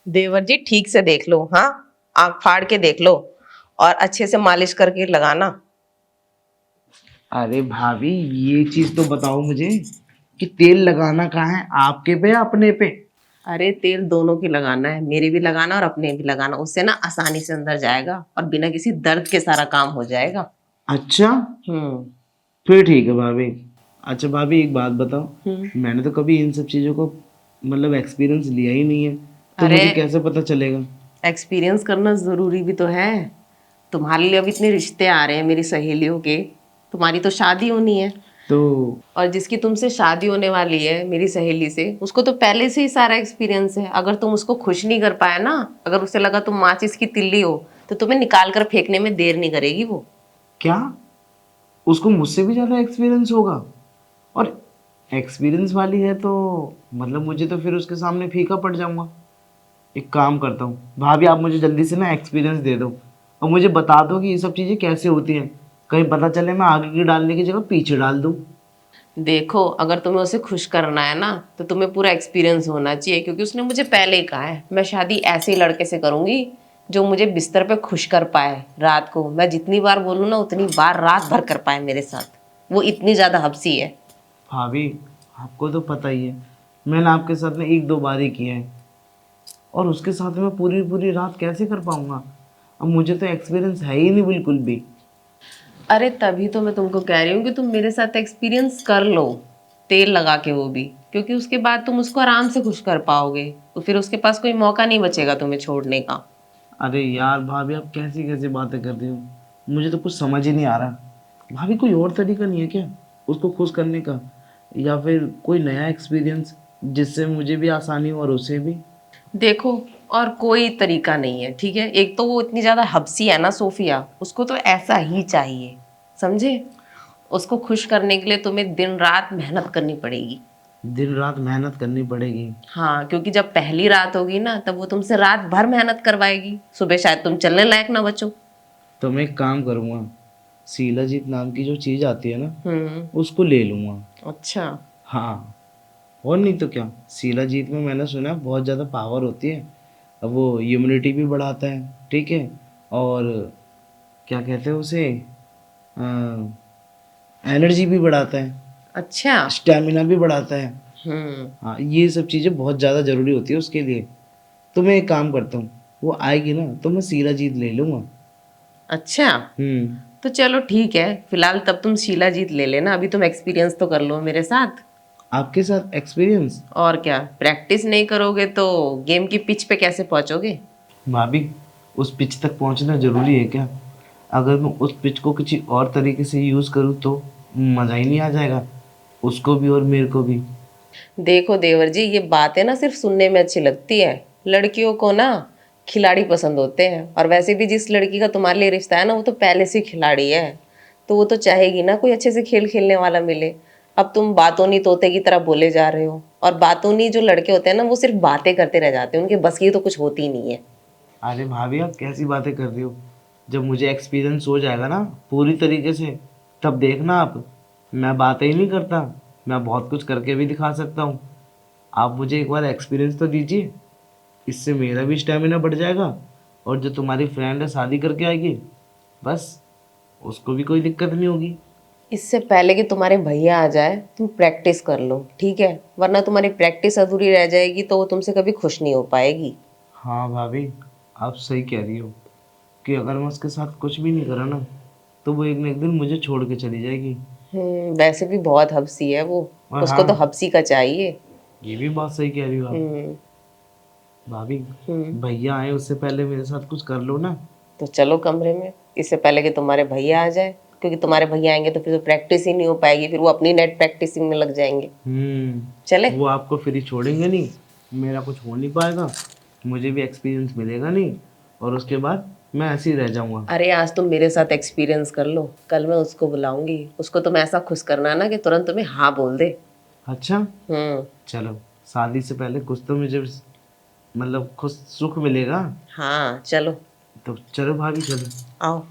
देवर जी ठीक से देख लो, हाँ, आंख फाड़ के देख लो और अच्छे से मालिश करके लगाना। अरे भाभी, ये चीज तो बताओ मुझे कि तेल लगाना कहाँ है, आपके पे या अपने पे? अरे तेल दोनों की लगाना है, मेरे भी लगाना और अपने भी लगाना। उससे ना आसानी से अंदर जाएगा और बिना किसी दर्द के सारा काम हो जाएगा। अच्छा, हम्म। फिर ठीक है भाभी। अच्छा भाभी, एक बात बताओ, हम्म। मैंने तो कभी इन सब चीजों को मतलब एक्सपीरियंस लिया ही नहीं है, तो अरे मुझे कैसे पता चलेगा? एक्सपीरियंस करना जरूरी भी तो है। तुम्हारे लिए अब इतने रिश्ते आ रहे हैं मेरी सहेलियों के, तुम्हारी तो शादी होनी है। तो और जिसकी तुमसे शादी होने वाली है मेरी सहेली से, उसको तो पहले से ही सारा एक्सपीरियंस है। अगर तुम उसको खुश नहीं कर पाए ना, अगर उसे लगा तुम माचिस की तिल्ली हो, तो तुम्हें निकाल कर फेंकने में देर नहीं करेगी वो। क्या उसको मुझसे भी ज्यादा एक्सपीरियंस होगा? और एक्सपीरियंस वाली है तो मतलब मुझे तो फिर उसके सामने फीका पड़ जाऊंगा। एक काम करता हूँ भाभी, आप मुझे जल्दी से ना एक्सपीरियंस दे दो और मुझे बता दो कि ये सब चीज़ें कैसे होती हैं। कहीं पता चले मैं आगे की डालने की जगह पीछे डाल दूँ। देखो, अगर तुम्हें उसे खुश करना है ना, तो तुम्हें पूरा एक्सपीरियंस होना चाहिए, क्योंकि उसने मुझे पहले ही कहा है मैं शादी ऐसे ही लड़के से करूंगी जो मुझे बिस्तर पे खुश कर पाए। रात को मैं जितनी बार बोलूँ ना, उतनी बार रात भर कर पाए मेरे साथ। वो इतनी ज्यादा हब्सी है। भाभी, आपको तो पता ही है, मैंने आपके साथ में एक दो बार ही किया है, और उसके साथ में पूरी पूरी रात कैसे कर पाऊंगा? अब मुझे तो एक्सपीरियंस है ही नहीं बिल्कुल भी। अरे तभी तो मैं तुमको कह रही हूँ कि तुम मेरे साथ एक्सपीरियंस कर लो, तेल लगा के वो भी, क्योंकि उसके बाद तुम उसको आराम से खुश कर पाओगे। तो फिर उसके पास कोई मौका नहीं बचेगा तुम्हें छोड़ने का। अरे यार भाभी, आप कैसी कैसी बातें कर रही हो, मुझे तो कुछ समझ ही नहीं आ रहा। भाभी, कोई और तरीका नहीं है क्या उसको खुश करने का, या फिर कोई नया एक्सपीरियंस जिससे मुझे भी आसानी हो और उसे भी? देखो, और कोई तरीका नहीं है, ठीक है। एक तो वो इतनी ज्यादा हब्सी है ना सोफिया, उसको तो ऐसा ही चाहिए, समझे। उसको खुश करने के लिए तुम्हें दिन रात मेहनत करनी पड़ेगी। दिन रात मेहनत करनी पड़ेगी? हाँ, क्योंकि जब पहली रात होगी ना, तब वो तुमसे रात भर मेहनत करवाएगी, सुबह शायद तुम चलने लायक ना बचो। तो मैं एक काम करूँगा, शीलाजीत नाम की जो चीज़ आती है ना, हम्म। उसको ले लूँगा। अच्छा। हाँ, और नहीं तो क्या, शीलाजीत में मैंने सुना है बहुत ज़्यादा पावर होती है। अब वो इम्यूनिटी भी बढ़ाता है, ठीक है, और क्या कहते हैं उसे, एनर्जी भी बढ़ाता है, अच्छा। स्टेमिना भी बढ़ाता है। हम्म। हाँ, ये सब चीज़ें बहुत ज़्यादा ज़रूरी होती है उसके लिए। तो मैं एक काम करता हूँ, वो आएगी ना तो मैं शीलाजीत ले लूँगा। अच्छा, हम्म। तो चलो ठीक है, फिलहाल तब तुम शीला जीत ले लेना, अभी तुम एक्सपीरियंस तो कर लो मेरे साथ। आपके साथ एक्सपीरियंस? और क्या, प्रैक्टिस नहीं करोगे तो गेम की पिच पे कैसे पहुंचोगे। भाभी, उस पिच तक पहुंचना ज़रूरी है क्या? अगर मैं उस पिच को किसी और तरीके से यूज़ करूँ तो मज़ा ही नहीं आ जाएगा, उसको भी और मेरे को भी। देखो देवर जी, ये बातें ना सिर्फ सुनने में अच्छी लगती है। लड़कियों को ना खिलाड़ी पसंद होते हैं, और वैसे भी जिस लड़की का तुम्हारे लिए रिश्ता है ना, वो तो पहले से ही खिलाड़ी है। तो वो तो चाहेगी ना कोई अच्छे से खेल खेलने वाला मिले। अब तुम बातोनी तोते की तरह बोले जा रहे हो, और बातोनी जो लड़के होते हैं ना, वो सिर्फ बातें करते रह जाते हैं, उनके बस की तो कुछ होती ही नहीं है। अरे भाभी, आप कैसी बातें कर रही हो? जब मुझे एक्सपीरियंस हो जाएगा ना पूरी तरीके से, तब देखना आप, मैं बातें ही नहीं करता, मैं बहुत कुछ करके भी दिखा सकता हूँ। आप मुझे एक बार एक्सपीरियंस तो दीजिए, इससे मेरा भी स्टेमिना बढ़ जाएगा, और जो तुम्हारी फ्रेंड है शादी करके आएगी, बस उसको भी कोई दिक्कत नहीं होगी। इससे पहले कि तुम्हारे भैया आ जाए, तुम प्रैक्टिस कर लो, ठीक है। वरना तुम्हारी प्रैक्टिस अधूरी रह जाएगी, तो वो तुमसे कभी खुश नहीं हो पाएगी। हाँ भाभी, आप सही कह रही हो कि अगर मैं उसके साथ कुछ भी नहीं करा ना, तो वो एक न एक दिन मुझे छोड़ के चली जाएगी। वैसे भी बहुत हब्सी है वो, और उसको तो हाँ, हब्सी का चाहिए। ये भी बात सही कह रही हो आप। हम्म। भाभी, हम्म। भैया आए उससे पहले मेरे साथ कुछ कर लो ना। तो चलो कमरे में, इससे पहले कि तुम्हारे भैया आ जाए, क्योंकि तुम्हारे भैया आएंगे तो फिर तो प्रैक्टिस ही नहीं हो पाएगी, फिर वो अपनी नेट प्रैक्टिसिंग में लग जाएंगे। चले। वो आपको फ्री छोड़ेंगे नहीं, मेरा कुछ हो नहीं पाएगा, मुझे भी एक्सपीरियंस मिलेगा नहीं, और उसके बाद मैं ऐसे ही रह जाऊंगा। अरे आज तुम मेरे साथ एक्सपीरियंस कर लो, कल मैं उसको बुलाऊंगी, उसको तुम ऐसा खुश करना ना कि तुरंत तुम्हें हाँ बोल दे। अच्छा, हम्म। चलो, शादी से पहले कुछ तो मुझे मतलब खुश सुख मिलेगा। हाँ चलो। तो चलो भाभी, चलो। आओ।